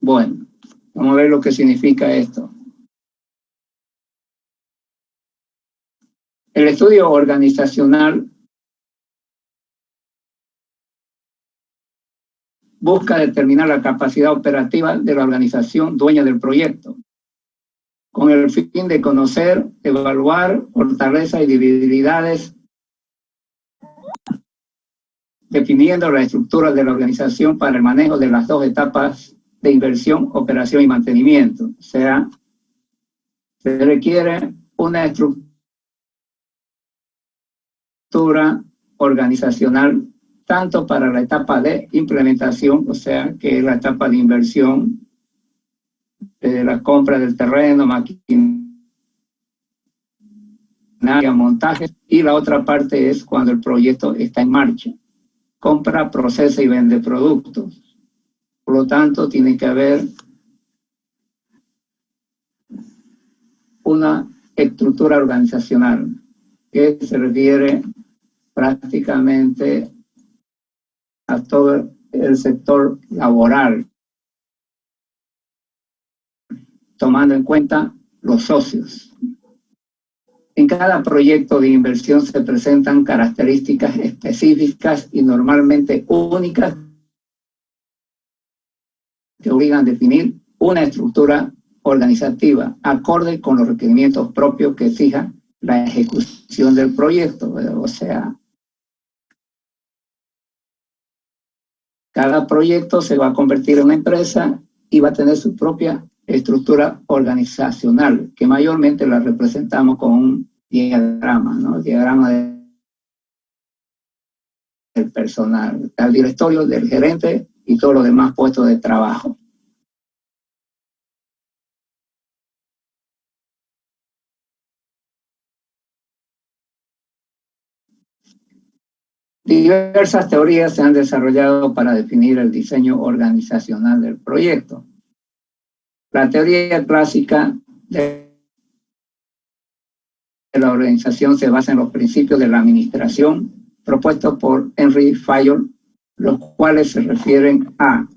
Bueno, vamos a ver lo que significa esto. El estudio organizacional busca determinar la capacidad operativa de la organización dueña del proyecto, con el fin de conocer, evaluar fortalezas y debilidades, definiendo la estructura de la organización para el manejo de las dos etapas de inversión, operación y mantenimiento. O sea, se requiere una estructura organizacional tanto para la etapa de implementación, o sea, que es la etapa de inversión, de la compra del terreno, maquinaria, montaje, y la otra parte es cuando el proyecto está en marcha. Compra, procesa y vende productos. Por lo tanto, tiene que haber una estructura organizacional que se refiere prácticamente a todo el sector laboral, tomando en cuenta los socios. En cada proyecto de inversión se presentan características específicas y normalmente únicas que obligan a definir una estructura organizativa acorde con los requerimientos propios que fija la ejecución del proyecto. O sea, cada proyecto se va a convertir en una empresa y va a tener su propia estructura organizacional, que mayormente la representamos con un diagrama, ¿no? El diagrama del personal, el directorio, del gerente y todos los demás puestos de trabajo. Diversas teorías se han desarrollado para definir el diseño organizacional del proyecto. La teoría clásica de la organización se basa en los principios de la administración propuestos por Henry Fayol, los cuales se refieren a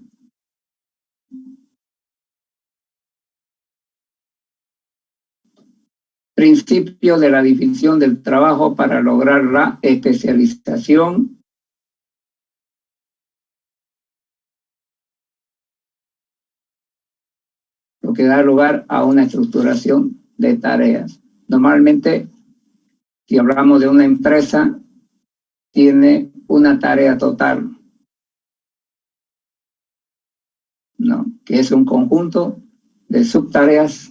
principio de la división del trabajo para lograr la especialización, lo que da lugar a una estructuración de tareas. Normalmente, si hablamos de una empresa, tiene una tarea total, ¿no? Que es un conjunto de subtareas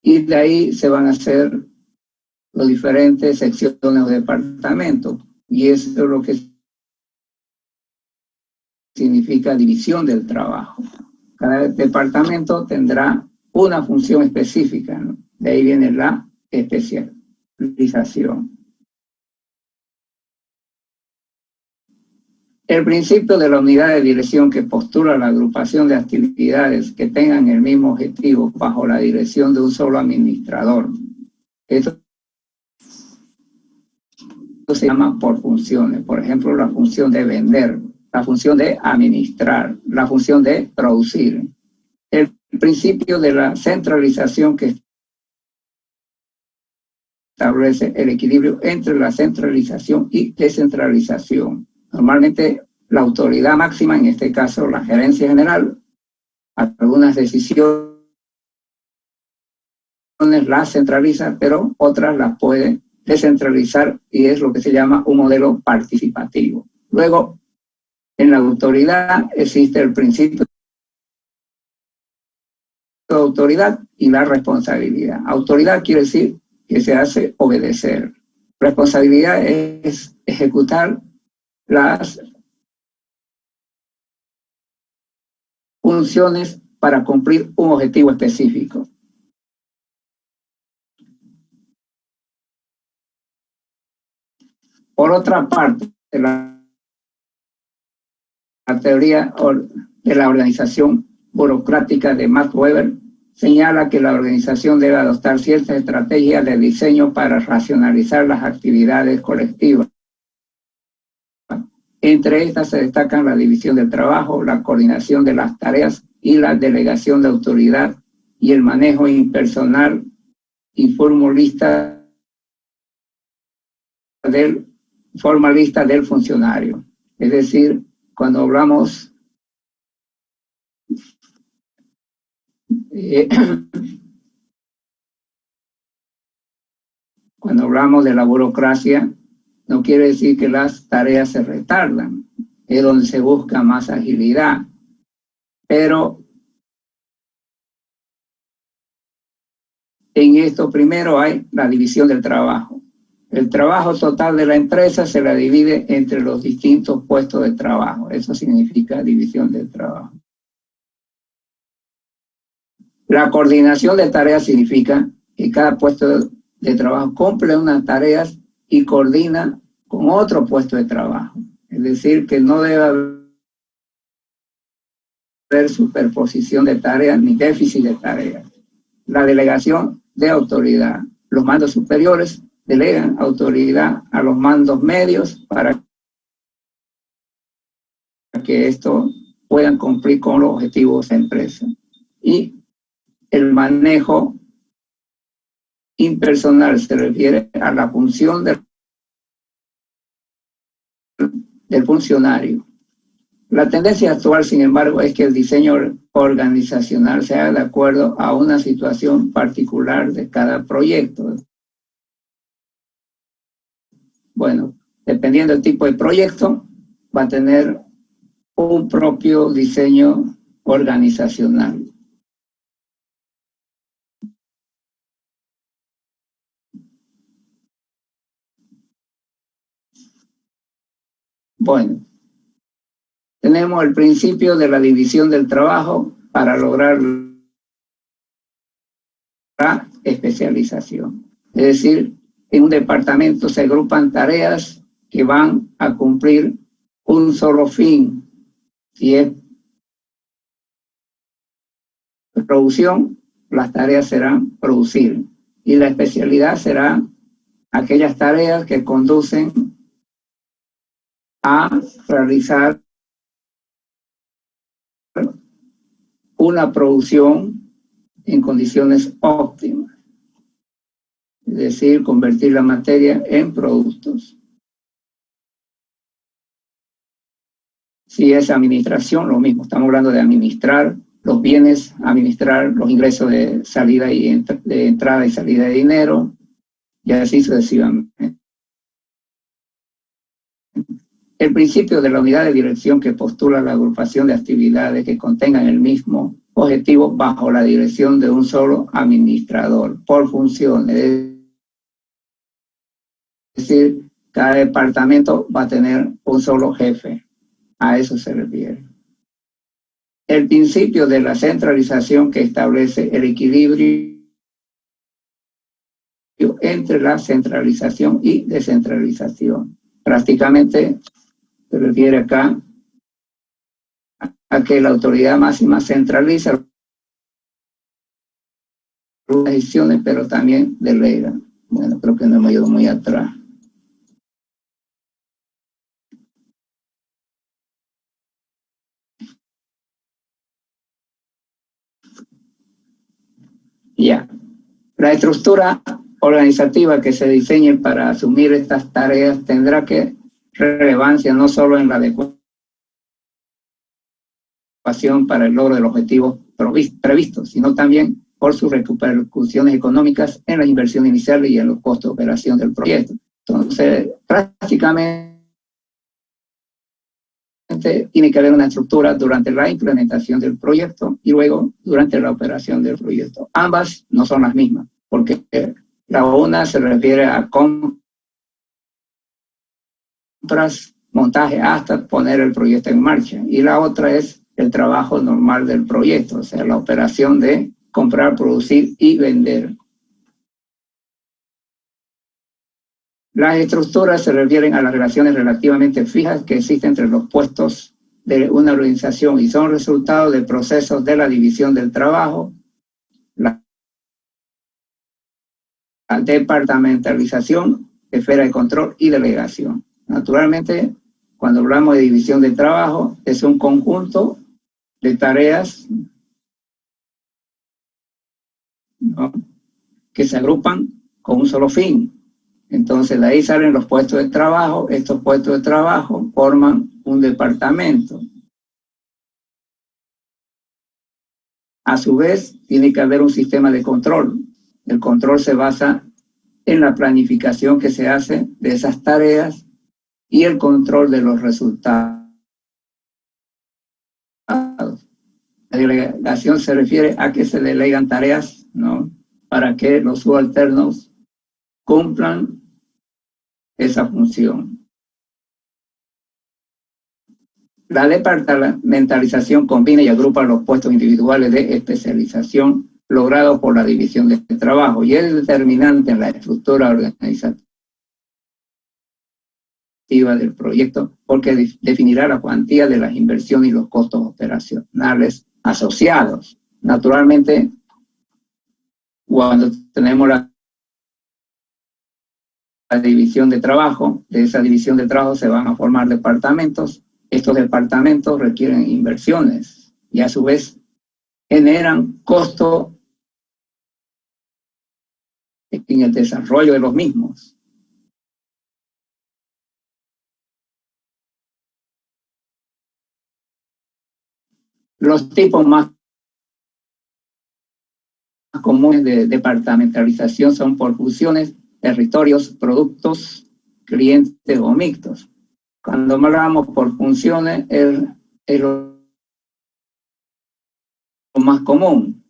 y de ahí se van a hacer las diferentes secciones o departamentos. Y eso es lo que significa división del trabajo. Cada departamento tendrá una función específica, ¿no? De ahí viene la especialización. El principio de la unidad de dirección que postula la agrupación de actividades que tengan el mismo objetivo bajo la dirección de un solo administrador. Esto se llama por funciones. Por ejemplo, la función de vender, la función de administrar, la función de producir. El principio de la centralización que establece el equilibrio entre la centralización y descentralización. Normalmente la autoridad máxima, en este caso la gerencia general, algunas decisiones las centraliza, pero otras las puede descentralizar y es lo que se llama un modelo participativo. Luego, en la autoridad existe el principio de autoridad y la responsabilidad. Autoridad quiere decir que se hace obedecer. Responsabilidad es ejecutar las funciones para cumplir un objetivo específico. Por otra parte, la teoría de la organización burocrática de Max Weber señala que la organización debe adoptar ciertas estrategias de diseño para racionalizar las actividades colectivas. Entre estas se destacan la división del trabajo, la coordinación de las tareas y la delegación de autoridad y el manejo impersonal y formalista del funcionario. Es decir, cuando hablamos cuando hablamos de la burocracia, no quiere decir que las tareas se retardan, es donde se busca más agilidad, pero en esto primero hay la división del trabajo. El trabajo total de la empresa se la divide entre los distintos puestos de trabajo. Eso significa división del trabajo. La coordinación de tareas significa que cada puesto de trabajo cumple unas tareas y coordina con otro puesto de trabajo. Es decir, que no debe haber superposición de tareas ni déficit de tareas. La delegación de autoridad. Los mandos superiores delegan autoridad a los mandos medios para que estos puedan cumplir con los objetivos de la empresa. Y el manejo impersonal se refiere a la función del funcionario. La tendencia actual, sin embargo, es que el diseño organizacional sea de acuerdo a una situación particular de cada proyecto. Bueno, dependiendo del tipo de proyecto, va a tener un propio diseño organizacional. Bueno, tenemos el principio de la división del trabajo para lograr la especialización. Es decir, en un departamento se agrupan tareas que van a cumplir un solo fin. Si es producción, las tareas serán producir. Y la especialidad será aquellas tareas que conducen a realizar una producción en condiciones óptimas. Es decir, convertir la materia en productos. Si es administración, lo mismo. Estamos hablando de administrar los bienes, administrar los ingresos de salida y de entrada y salida de dinero, y así sucesivamente. El principio de la unidad de dirección que postula la agrupación de actividades que contengan el mismo objetivo bajo la dirección de un solo administrador por funciones. Es decir, cada departamento va a tener un solo jefe. A eso se refiere. El principio de la centralización que establece el equilibrio entre la centralización y descentralización. Prácticamente se refiere acá a que la autoridad máxima centraliza las decisiones, pero también delega. Bueno, creo que no hemos ido muy atrás. Ya. La estructura organizativa que se diseñe para asumir estas tareas tendrá que relevancia no solo en la adecuación para el logro de los objetivos previstos, sino también por sus repercusiones económicas en la inversión inicial y en los costos de operación del proyecto. Entonces, prácticamente tiene que haber una estructura durante la implementación del proyecto y luego durante la operación del proyecto. Ambas no son las mismas, porque la una se refiere a compras, montaje hasta poner el proyecto en marcha, y la otra es el trabajo normal del proyecto, o sea, la operación de comprar, producir y vender. Las estructuras se refieren a las relaciones relativamente fijas que existen entre los puestos de una organización y son resultado de procesos de la división del trabajo, la departamentalización, esfera de control y delegación. Naturalmente, cuando hablamos de división de trabajo, es un conjunto de tareas, ¿no?, que se agrupan con un solo fin. Entonces, de ahí salen los puestos de trabajo. Estos puestos de trabajo forman un departamento. A su vez, tiene que haber un sistema de control. El control se basa en la planificación que se hace de esas tareas y el control de los resultados. La delegación se refiere a que se delegan tareas, ¿no?, para que los subalternos cumplan esa función. La departamentalización combina y agrupa los puestos individuales de especialización logrados por la división de trabajo y es determinante en la estructura organizativa del proyecto porque definirá la cuantía de las inversiones y los costos operacionales asociados. Naturalmente, cuando tenemos la división de trabajo, de esa división de trabajo se van a formar departamentos. Estos departamentos requieren inversiones y a su vez generan costo en el desarrollo de los mismos. Los tipos más comunes de departamentalización son por funciones, territorios, productos, clientes o mixtos. Cuando hablamos por funciones, es lo más común.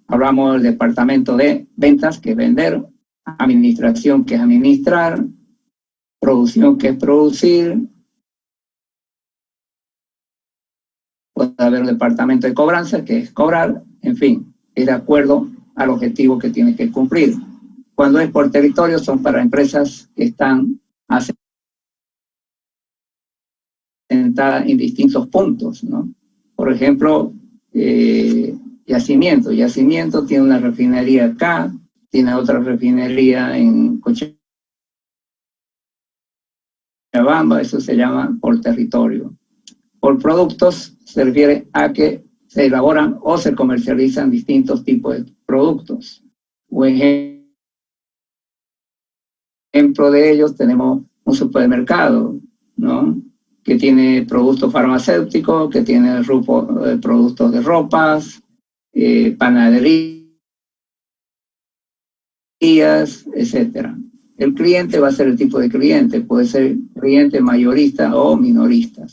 Hablamos del departamento de ventas, que es vender, administración, que es administrar, producción, que es producir. Puede haber un departamento de cobranza, que es cobrar, en fin, es de acuerdo al objetivo que tiene que cumplir. Cuando es por territorio, son para empresas que están asentadas en distintos puntos, ¿no? Por ejemplo, Yacimiento. Yacimiento tiene una refinería acá, tiene otra refinería en Cochabamba, eso se llama por territorio. Por productos se refiere a que se elaboran o se comercializan distintos tipos de productos. Un ejemplo de ellos tenemos un supermercado, ¿no?, que tiene productos farmacéuticos, que tiene productos de ropas, panaderías, etcétera. El cliente va a ser el tipo de cliente, puede ser cliente mayorista o minorista.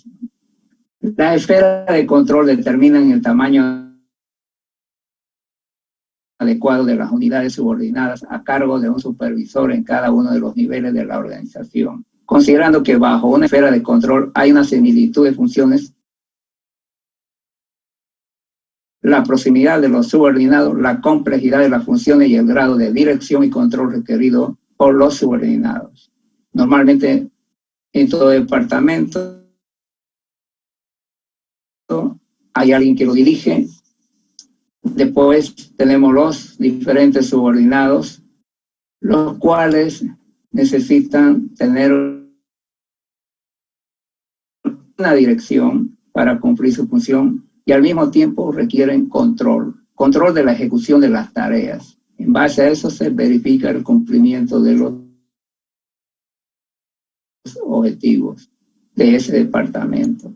Las esferas de control determinan el tamaño adecuado de las unidades subordinadas a cargo de un supervisor en cada uno de los niveles de la organización. Considerando que bajo una esfera de control hay una similitud de funciones, la proximidad de los subordinados, la complejidad de las funciones y el grado de dirección y control requerido por los subordinados. Normalmente en todo departamento hay alguien que lo dirige. Después tenemos los diferentes subordinados, los cuales necesitan tener una dirección para cumplir su función y al mismo tiempo requieren control de la ejecución de las tareas. En base a eso se verifica el cumplimiento de los objetivos de ese departamento.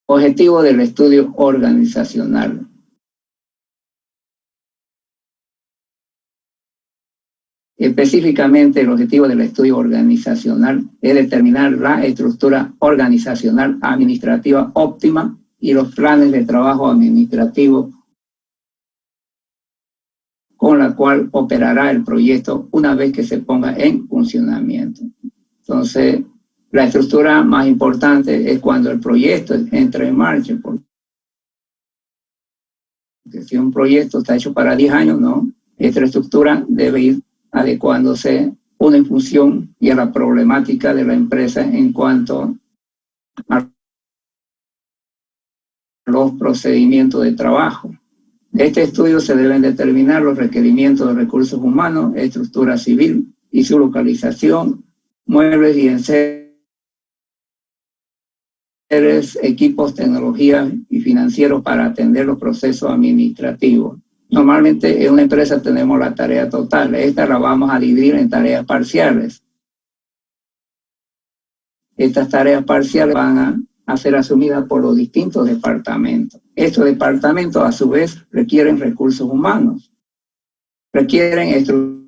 Objetivo del estudio organizacional. Específicamente, el objetivo del estudio organizacional es determinar la estructura organizacional administrativa óptima y los planes de trabajo administrativo con la cual operará el proyecto una vez que se ponga en funcionamiento. Entonces, la estructura más importante es cuando el proyecto entra en marcha, porque si un proyecto está hecho para 10 años, ¿no?, esta estructura debe ir adecuándose una en función y a la problemática de la empresa en cuanto a los procedimientos de trabajo. De este estudio se deben determinar los requerimientos de recursos humanos, estructura civil y su localización, muebles y enseres equipos, tecnología y financieros para atender los procesos administrativos. Normalmente en una empresa tenemos la tarea total. Esta la vamos a dividir en tareas parciales. Estas tareas parciales van a ser asumidas por los distintos departamentos. Estos departamentos, a su vez, requieren recursos humanos, requieren estructura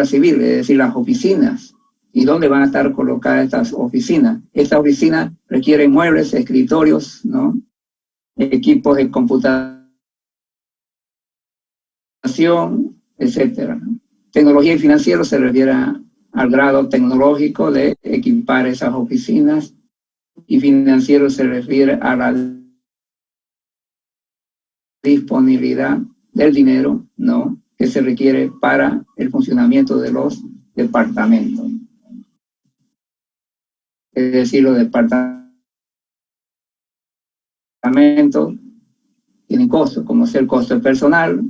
civil, es decir, las oficinas. ¿Y dónde van a estar colocadas estas oficinas? Estas oficinas requieren muebles, escritorios, ¿no? Equipos de computación, etcétera. Tecnología y financiero se refiere al grado tecnológico de equipar esas oficinas, y financiero se refiere a la disponibilidad del dinero, ¿no?, que se requiere para el funcionamiento de los departamentos. Es decir, los departamentos tienen costos, como es el costo del personal,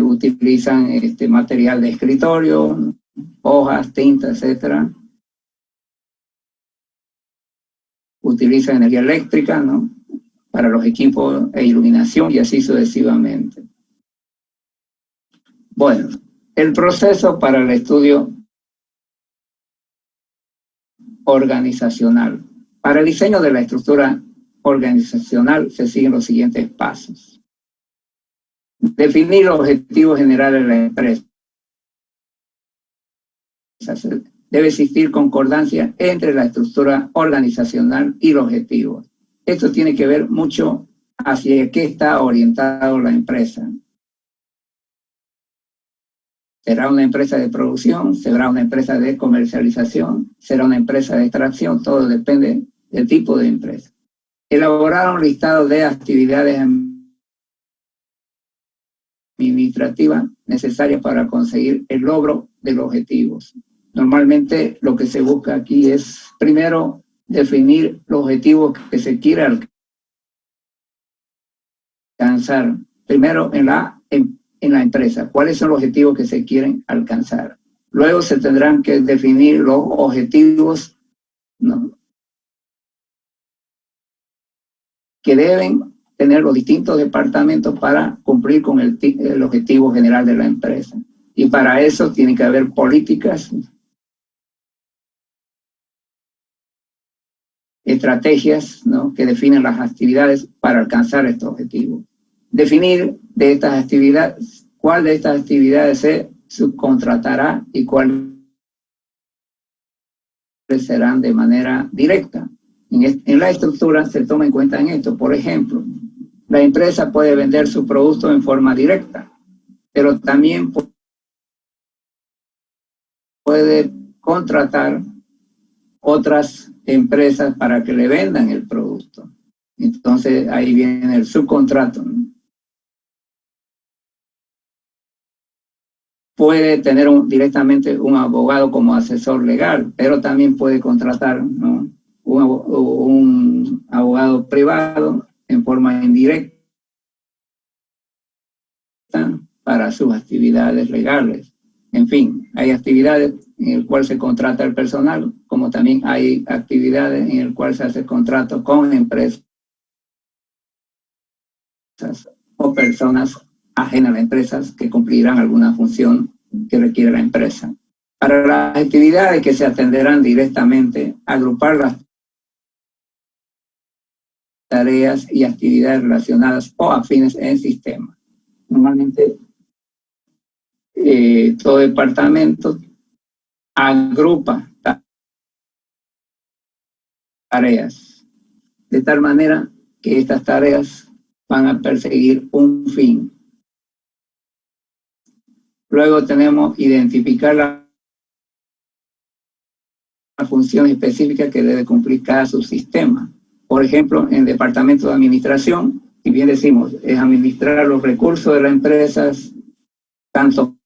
utilizan material de escritorio, hojas, tinta, etcétera. Utilizan energía eléctrica, ¿no?, para los equipos e iluminación, y así sucesivamente. Bueno, el proceso para el estudio organizacional. Para el diseño de la estructura organizacional se siguen los siguientes pasos. Definir los objetivos generales de la empresa. Debe existir concordancia entre la estructura organizacional y los objetivos. Esto tiene que ver mucho hacia qué está orientado la empresa. ¿Será una empresa de producción? ¿Será una empresa de comercialización? ¿Será una empresa de extracción? Todo depende del tipo de empresa. Elaborar un listado de actividades administrativas necesarias para conseguir el logro de los objetivos. Normalmente lo que se busca aquí es, primero, definir los objetivos que se quiere alcanzar. Primero en la empresa, cuáles son los objetivos que se quieren alcanzar. Luego se tendrán que definir los objetivos, ¿no?, que deben tener los distintos departamentos para cumplir con el objetivo general de la empresa. Y para eso tiene que haber políticas, estrategias, ¿no?, que definen las actividades para alcanzar estos objetivos. Definir de estas actividades, cuál de estas actividades se subcontratará y cuáles serán de manera directa. En la estructura se toma en cuenta en esto. Por ejemplo, la empresa puede vender su producto en forma directa, pero también puede contratar otras empresas para que le vendan el producto. Entonces ahí viene el subcontrato, ¿no? Puede tener directamente un abogado como asesor legal, pero también puede contratar, ¿no?, un abogado privado en forma indirecta para sus actividades legales. En fin, hay actividades en las cuales se contrata el personal, como también hay actividades en las cuales se hace contrato con empresas o personas ajenas a las empresas que cumplirán alguna función que requiere la empresa. Para las actividades que se atenderán directamente, agrupar las tareas y actividades relacionadas o afines en el sistema. Normalmente, todo departamento agrupa tareas de tal manera que estas tareas van a perseguir un fin. Luego tenemos identificar la función específica que debe cumplir cada subsistema. Por ejemplo, en el departamento de administración, si bien decimos, es administrar los recursos de las empresas, tanto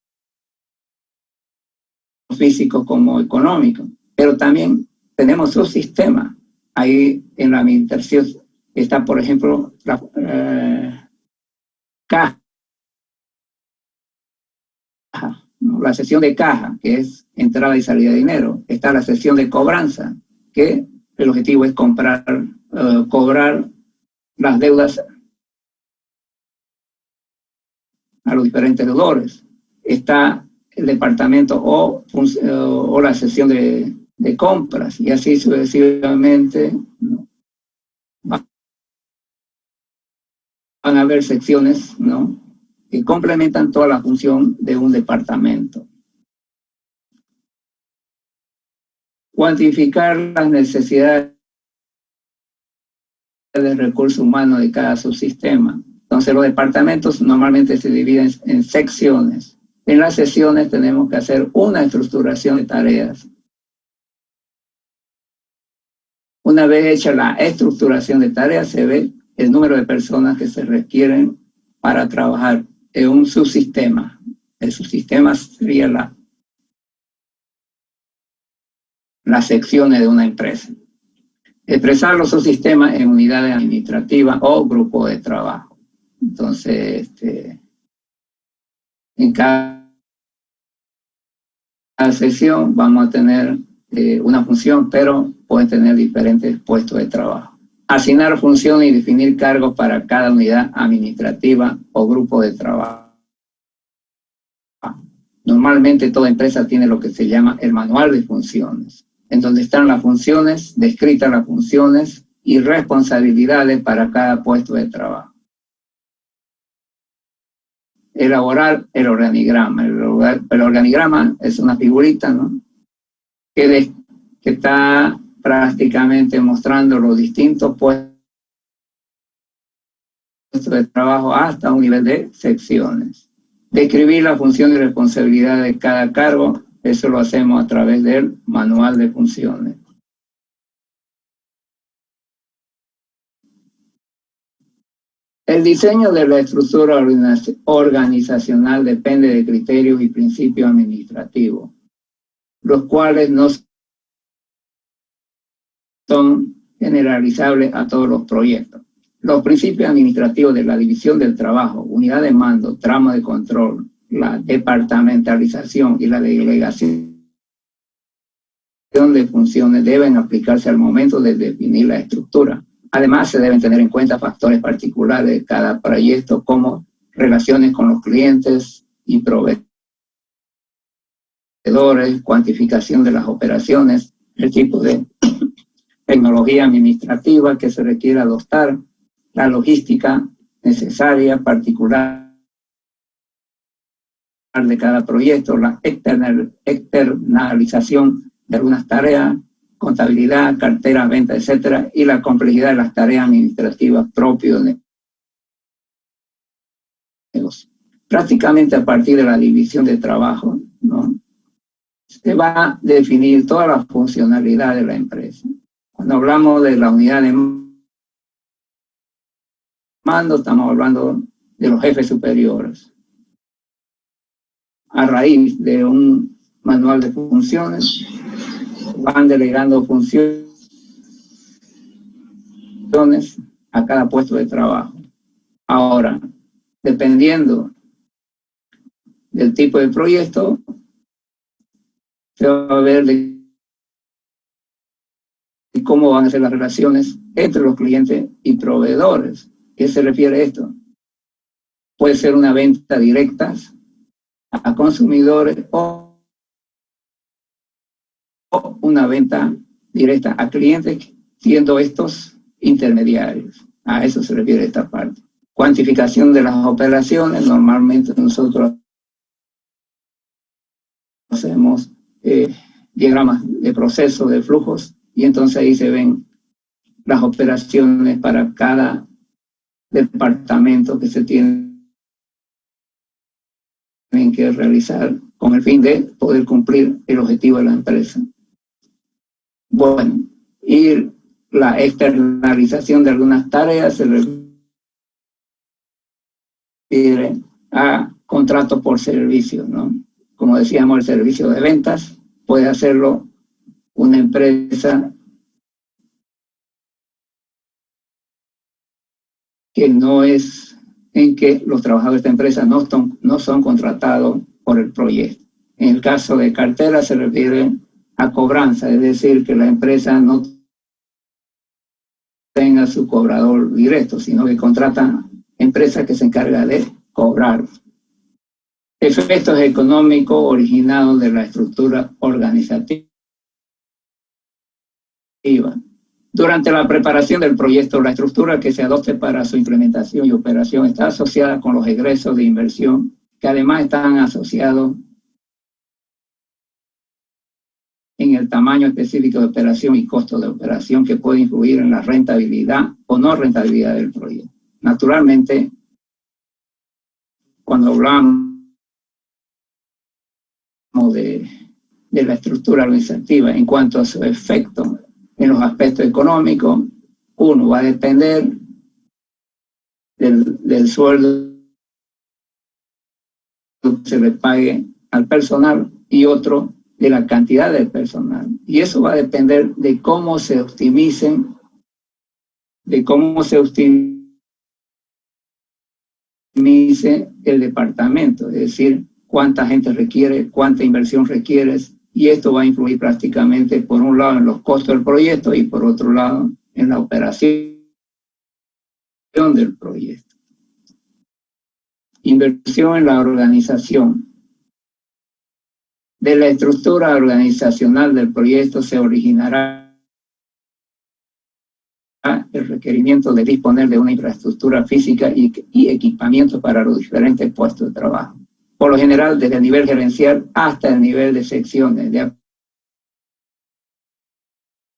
físicos como económicos, pero también tenemos subsistemas. Ahí en la administración está, por ejemplo, la caja, ¿no?, la sección de caja, que es entrada y salida de dinero. Está la sección de cobranza, que el objetivo es cobrar las deudas a los diferentes deudores. Está el departamento o la sección de compras, y así sucesivamente, ¿no? Van a haber secciones, ¿no?, que complementan toda la función de un departamento. Cuantificar las necesidades de recursos humanos de cada subsistema. Entonces, los departamentos normalmente se dividen en secciones. En las secciones tenemos que hacer una estructuración de tareas. Una vez hecha la estructuración de tareas, se ve el número de personas que se requieren para trabajar en un subsistema. El subsistema sería las secciones de una empresa. Expresar los subsistemas en unidades administrativas o grupos de trabajo. Entonces, en cada sección vamos a tener una función, pero pueden tener diferentes puestos de trabajo. Asignar funciones y definir cargos para cada unidad administrativa o grupo de trabajo. Normalmente toda empresa tiene lo que se llama el manual de funciones, en donde están las funciones, descritas las funciones y responsabilidades para cada puesto de trabajo. Elaborar el organigrama. El organigrama es una figurita, ¿no?, que está prácticamente mostrando los distintos puestos de trabajo hasta un nivel de secciones. Describir la función y responsabilidad de cada cargo, eso lo hacemos a través del manual de funciones. El diseño de la estructura organizacional depende de criterios y principios administrativos, los cuales no son generalizables a todos los proyectos. Los principios administrativos de la división del trabajo, unidad de mando, tramo de control, la departamentalización y la delegación de funciones deben aplicarse al momento de definir la estructura. Además, se deben tener en cuenta factores particulares de cada proyecto, como relaciones con los clientes y proveedores, cuantificación de las operaciones, el tipo de tecnología administrativa que se requiere adoptar, la logística necesaria, particular de cada proyecto, la externalización de algunas tareas, contabilidad, cartera, venta, etcétera, y la complejidad de las tareas administrativas propias de negocio. Prácticamente a partir de la división de trabajo, ¿no?, se va a definir toda la funcionalidad de la empresa. Cuando hablamos de la unidad de mando, estamos hablando de los jefes superiores. A raíz de un manual de funciones, van delegando funciones a cada puesto de trabajo. Ahora, dependiendo del tipo de proyecto, se va a ver de cómo van a ser las relaciones entre los clientes y proveedores. ¿Qué se refiere a esto? Puede ser una venta directa a consumidores o una venta directa a clientes, siendo estos intermediarios. A eso se refiere esta parte. Cuantificación de las operaciones. Normalmente nosotros hacemos diagramas de proceso, de flujos, y entonces ahí se ven las operaciones para cada departamento que se tienen que realizar con el fin de poder cumplir el objetivo de la empresa. Bueno, y la externalización de algunas tareas se refiere a contratos por servicio, ¿no? Como decíamos, el servicio de ventas puede hacerlo una empresa que no es, en que los trabajadores de esta empresa no son contratados por el proyecto. En el caso de cartera se refiere a cobranza, es decir, que la empresa no tenga su cobrador directo, sino que contrata empresas que se encargan de cobrar. Efectos económicos originados de la estructura organizativa. Durante la preparación del proyecto, la estructura que se adopte para su implementación y operación está asociada con los egresos de inversión, que además están asociados en el tamaño específico de operación y costo de operación, que puede influir en la rentabilidad o no rentabilidad del proyecto. Naturalmente, cuando hablamos de la estructura organizativa en cuanto a su efecto en los aspectos económicos, uno va a depender del sueldo que se le pague al personal y otro de la cantidad de personal. Y eso va a depender de cómo se optimice el departamento, es decir, cuánta gente requiere, cuánta inversión requieres, y esto va a influir prácticamente, por un lado, en los costos del proyecto y por otro lado, en la operación del proyecto. Inversión en la organización. De la estructura organizacional del proyecto se originará el requerimiento de disponer de una infraestructura física y equipamiento para los diferentes puestos de trabajo. Por lo general, desde el nivel gerencial hasta el nivel de secciones, de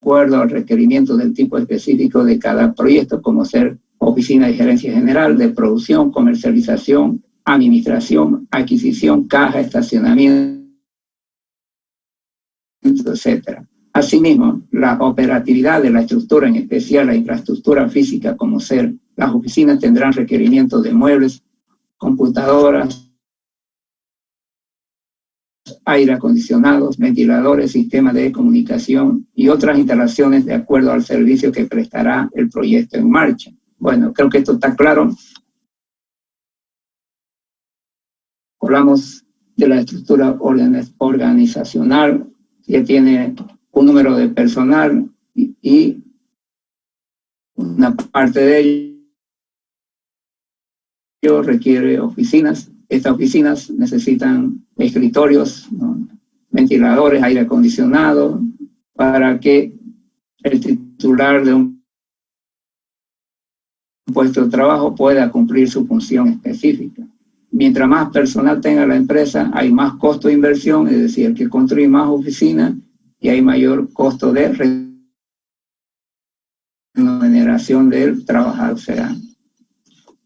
acuerdo al requerimiento del tipo específico de cada proyecto, como ser oficina de gerencia general, de producción, comercialización, administración, adquisición, caja, estacionamiento, etc. Asimismo, la operatividad de la estructura, en especial la infraestructura física, como ser las oficinas, tendrán requerimientos de muebles, computadoras, aire acondicionados, ventiladores, sistemas de comunicación y otras instalaciones de acuerdo al servicio que prestará el proyecto en marcha. Bueno, creo que esto está claro. Hablamos de la estructura organizacional, que tiene un número de personal y una parte de ello requiere oficinas. Estas oficinas necesitan escritorios, ¿no?, ventiladores, aire acondicionado, para que el titular de un puesto de trabajo pueda cumplir su función específica. Mientras más personal tenga la empresa, hay más costo de inversión, es decir, hay que construir más oficinas y hay mayor costo de remuneración del trabajador, o sea,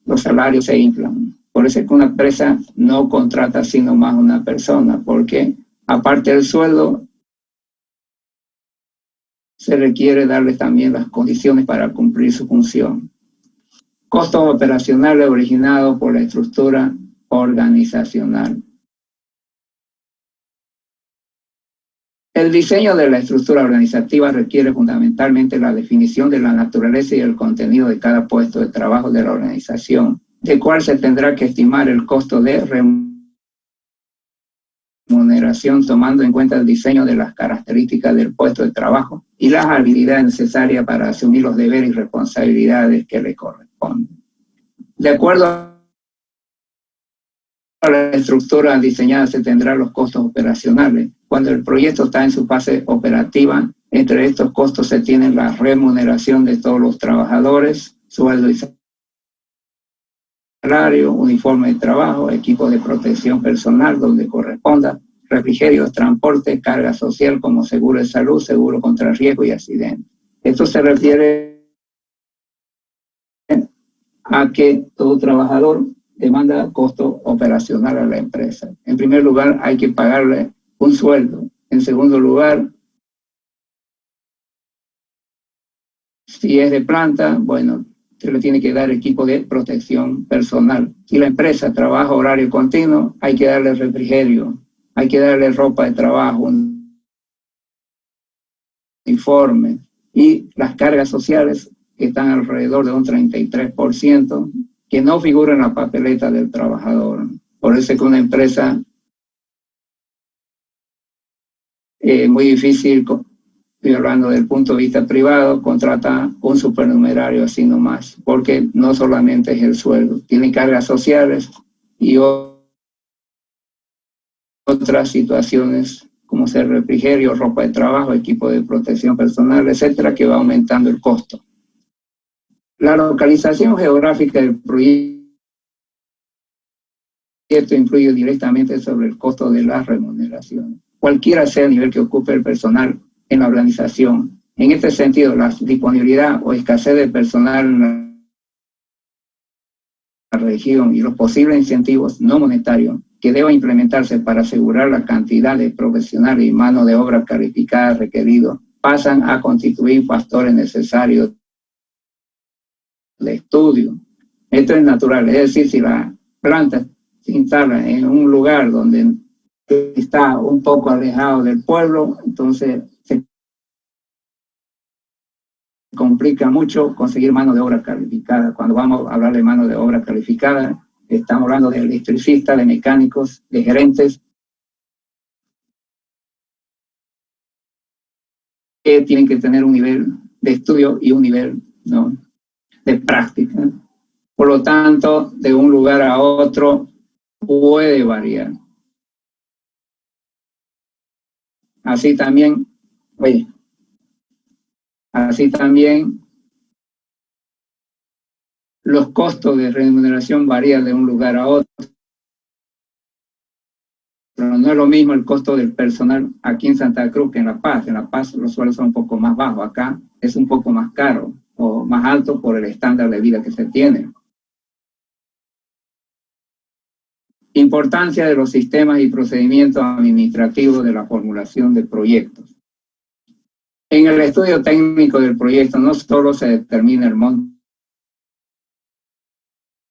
los salarios se inflan. Por eso es que una empresa no contrata sino más una persona, porque aparte del sueldo, se requiere darle también las condiciones para cumplir su función. Costos operacionales originados por la estructura organizacional. El diseño de la estructura organizativa requiere fundamentalmente la definición de la naturaleza y el contenido de cada puesto de trabajo de la organización, de cual se tendrá que estimar el costo de remuneración tomando en cuenta el diseño de las características del puesto de trabajo y las habilidades necesarias para asumir los deberes y responsabilidades que le corresponden. De acuerdo a la estructura diseñada se tendrán los costos operacionales. Cuando el proyecto está en su fase operativa, entre estos costos se tienen la remuneración de todos los trabajadores, sueldo y salario, uniforme de trabajo, equipo de protección personal donde corresponda, refrigerio, transporte, carga social como seguro de salud, seguro contra riesgo y accidente. Esto se refiere a que todo trabajador demanda costo operacional a la empresa. En primer lugar, hay que pagarle un sueldo. En segundo lugar, si es de planta, bueno, se le tiene que dar equipo de protección personal. Si la empresa trabaja horario continuo, hay que darle refrigerio, hay que darle ropa de trabajo, uniforme, y las cargas sociales que están alrededor de un 33%, que no figuran en la papeleta del trabajador. Por eso es que una empresa muy difícil, estoy hablando del punto de vista privado, contrata un supernumerario así nomás, porque no solamente es el sueldo, tiene cargas sociales y otras situaciones como ser refrigerio, ropa de trabajo, equipo de protección personal, etcétera, que va aumentando el costo. La localización geográfica del proyecto influye directamente sobre el costo de la remuneración, cualquiera sea el nivel que ocupe el personal en la organización. En este sentido, la disponibilidad o escasez de personal en la región y los posibles incentivos no monetarios que deban implementarse para asegurar la cantidad de profesionales y mano de obra calificada requeridos pasan a constituir factores necesarios de estudio. Esto es natural, es decir, si la planta se instala en un lugar donde está un poco alejado del pueblo, entonces se complica mucho conseguir mano de obra calificada. Cuando vamos a hablar de mano de obra calificada, estamos hablando de electricistas, de mecánicos, de gerentes, que tienen que tener un nivel de estudio y un nivel, ¿no?, de práctica. Por lo tanto, de un lugar a otro puede variar. Así también, oye, así también los costos de remuneración varían de un lugar a otro. Pero no es lo mismo el costo del personal aquí en Santa Cruz que en La Paz. En La Paz los sueldos son un poco más bajos. Acá es un poco más caro o más alto por el estándar de vida que se tiene. Importancia de los sistemas y procedimientos administrativos de la formulación de proyectos. En el estudio técnico del proyecto no solo se determina el monto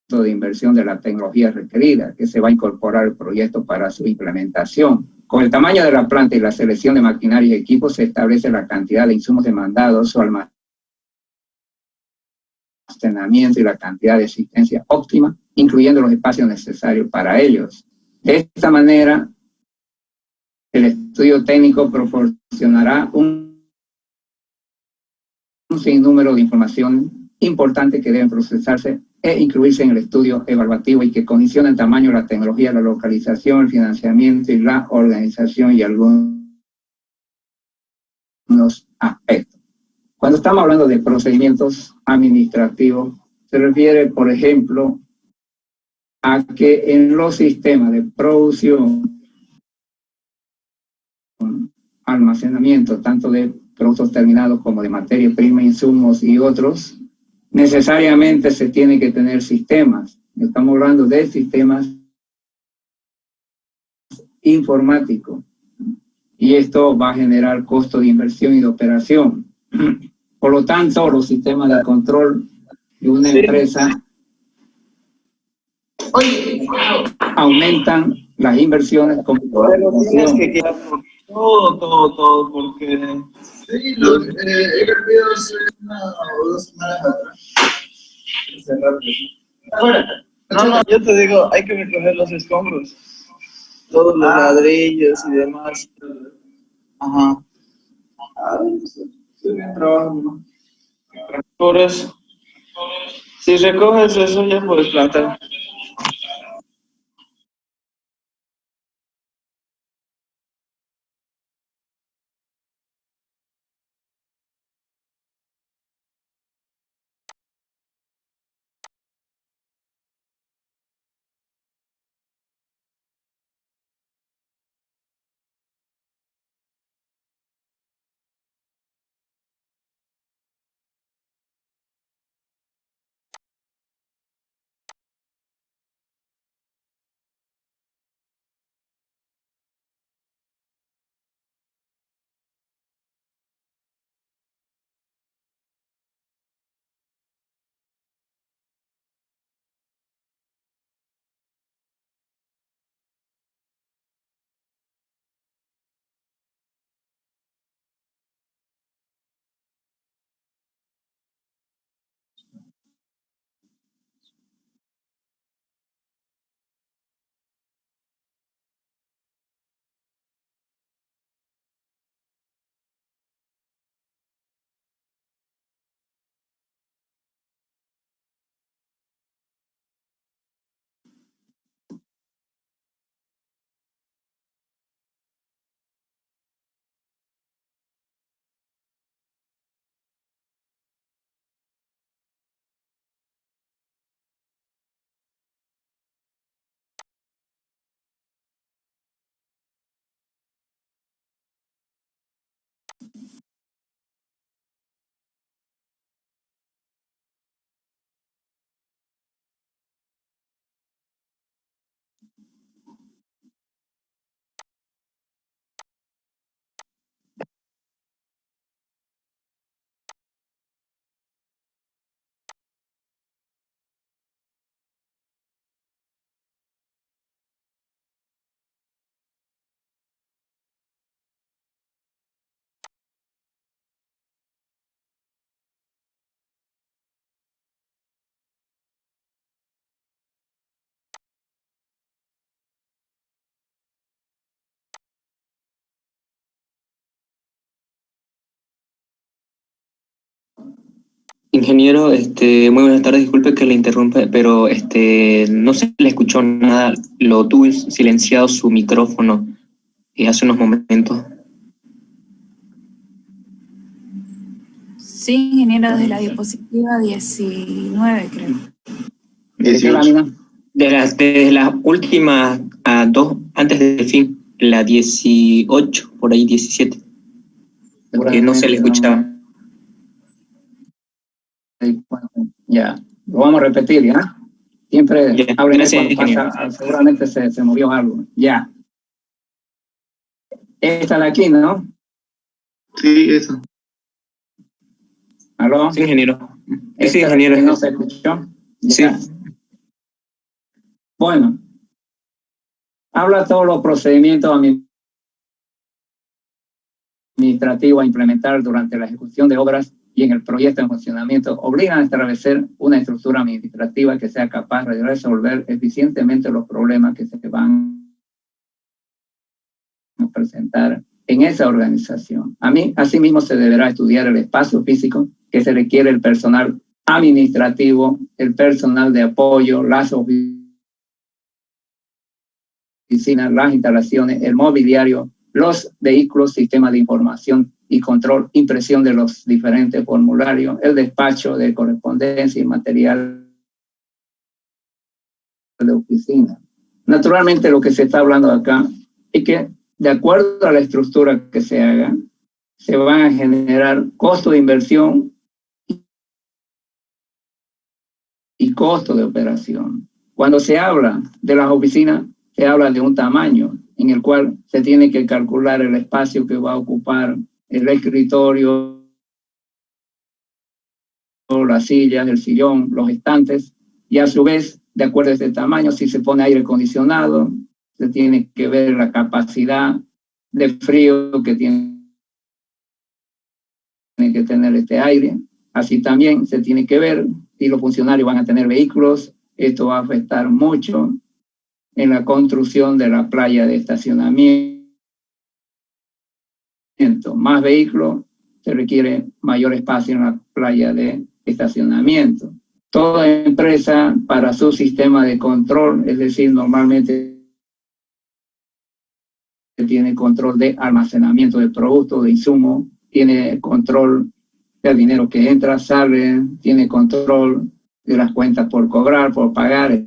de inversión de la tecnología requerida que se va a incorporar al proyecto para su implementación. Con el tamaño de la planta y la selección de maquinaria y equipos se establece la cantidad de insumos demandados, su almacenamiento y la cantidad de existencia óptima, incluyendo los espacios necesarios para ellos. De esta manera, el estudio técnico proporcionará un sinnúmero de información importante que deben procesarse e incluirse en el estudio evaluativo y que condiciona el tamaño, la tecnología, la localización, el financiamiento y la organización y algunos aspectos. Cuando estamos hablando de procedimientos administrativos, se refiere, por ejemplo, a que en los sistemas de producción, almacenamiento, tanto de productos terminados como de materia prima, insumos y otros, necesariamente se tiene que tener sistemas. Estamos hablando de sistemas informáticos y esto va a generar costo de inversión y de operación. Por lo tanto, los sistemas de control de una empresa aumentan las inversiones como pero tienes que quedar por todo, porque sí, he cambiado hace una o 2 semanas atrás. No, yo te digo, hay que recoger los escombros, todos los ladrillos y demás. Ajá. Estoy bien trabajando. Por eso, si recoges eso ya puedes plantar. Ingeniero, muy buenas tardes, disculpe que le interrumpa, pero no se le escuchó nada, lo tuve silenciado su micrófono hace unos momentos. Sí, ingeniero, desde la diapositiva 19, creo. ¿De qué lámina? De las últimas dos, antes del fin, la 18, por ahí 17, porque no se le escuchaba. Ya, lo vamos a repetir, ¿ya? Siempre Ya, háblenme gracias, cuando pasa, seguramente se movió algo. Ya. Esta de aquí, ¿no? Sí, eso. ¿Aló? Sí, ingeniero. ¿Esta Sí, ingeniero. que no se escuchó? Ya. Sí. Bueno, habla todos los procedimientos administrativos a implementar durante la ejecución de obras y en el proyecto en funcionamiento obligan a establecer una estructura administrativa que sea capaz de resolver eficientemente los problemas que se van a presentar en esa organización. Asimismo, se deberá estudiar el espacio físico que se requiere el personal administrativo, el personal de apoyo, las oficinas, las instalaciones, el mobiliario, los vehículos, sistemas de información y control, impresión de los diferentes formularios, el despacho de correspondencia y material de oficina. Naturalmente, lo que se está hablando acá es que, de acuerdo a la estructura que se haga, se van a generar costos de inversión y costos de operación. Cuando se habla de las oficinas, se habla de un tamaño en el cual se tiene que calcular el espacio que va a ocupar el escritorio, las sillas, el sillón, los estantes, y a su vez, de acuerdo a este tamaño, si se pone aire acondicionado, se tiene que ver la capacidad de frío que tiene que tener este aire. Así también se tiene que ver si los funcionarios van a tener vehículos. Esto va a afectar mucho en la construcción de la playa de estacionamiento. Más vehículos, se requiere mayor espacio en la playa de estacionamiento. Toda empresa para su sistema de control, es decir, normalmente tiene control de almacenamiento de productos, de insumos, tiene control del dinero que entra, sale, tiene control de las cuentas por cobrar, por pagar,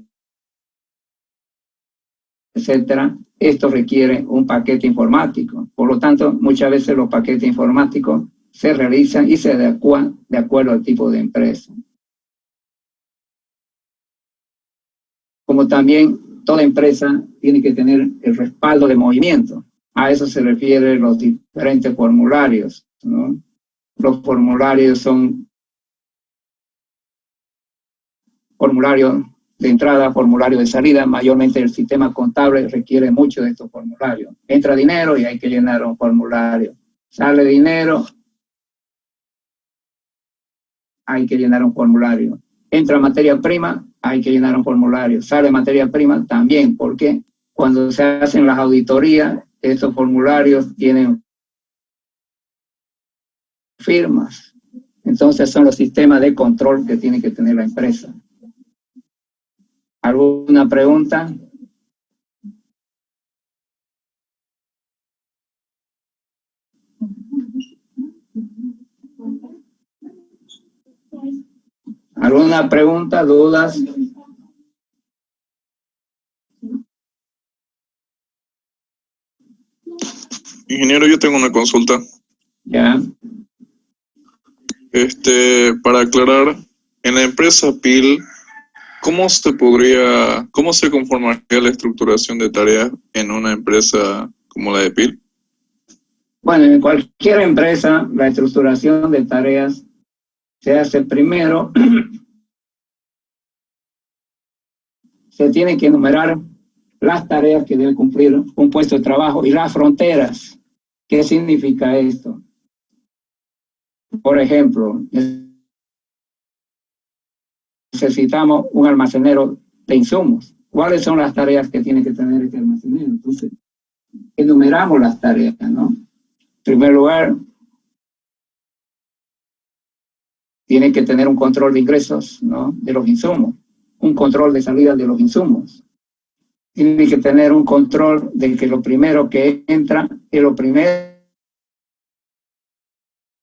etcétera. Esto requiere un paquete informático. Por lo tanto, muchas veces los paquetes informáticos se realizan y se adecuan de acuerdo al tipo de empresa. Como también toda empresa tiene que tener el respaldo de movimiento. A eso se refieren los diferentes formularios, ¿no? Los formularios son formularios de entrada, formulario de salida. Mayormente el sistema contable requiere mucho de estos formularios. Entra dinero y hay que llenar un formulario. Sale dinero, hay que llenar un formulario. Entra materia prima, hay que llenar un formulario. Sale materia prima también, porque cuando se hacen las auditorías, estos formularios tienen firmas. Entonces son los sistemas de control que tiene que tener la empresa. ¿Alguna pregunta? ¿Alguna pregunta, dudas? Ingeniero, yo tengo una consulta. Ya. Para aclarar, en la empresa PIL, ¿cómo se conformaría la estructuración de tareas en una empresa como la de PIL? Bueno, en cualquier empresa, la estructuración de tareas se hace primero. Se tiene que enumerar las tareas que debe cumplir un puesto de trabajo y las fronteras. ¿Qué significa esto? Por ejemplo, necesitamos un almacenero de insumos. ¿Cuáles son las tareas que tiene que tener este almacenero? Entonces, enumeramos las tareas, ¿no? En primer lugar, tiene que tener un control de ingresos, ¿no?, de los insumos, un control de salida de los insumos. Tiene que tener un control de que lo primero que entra es lo primero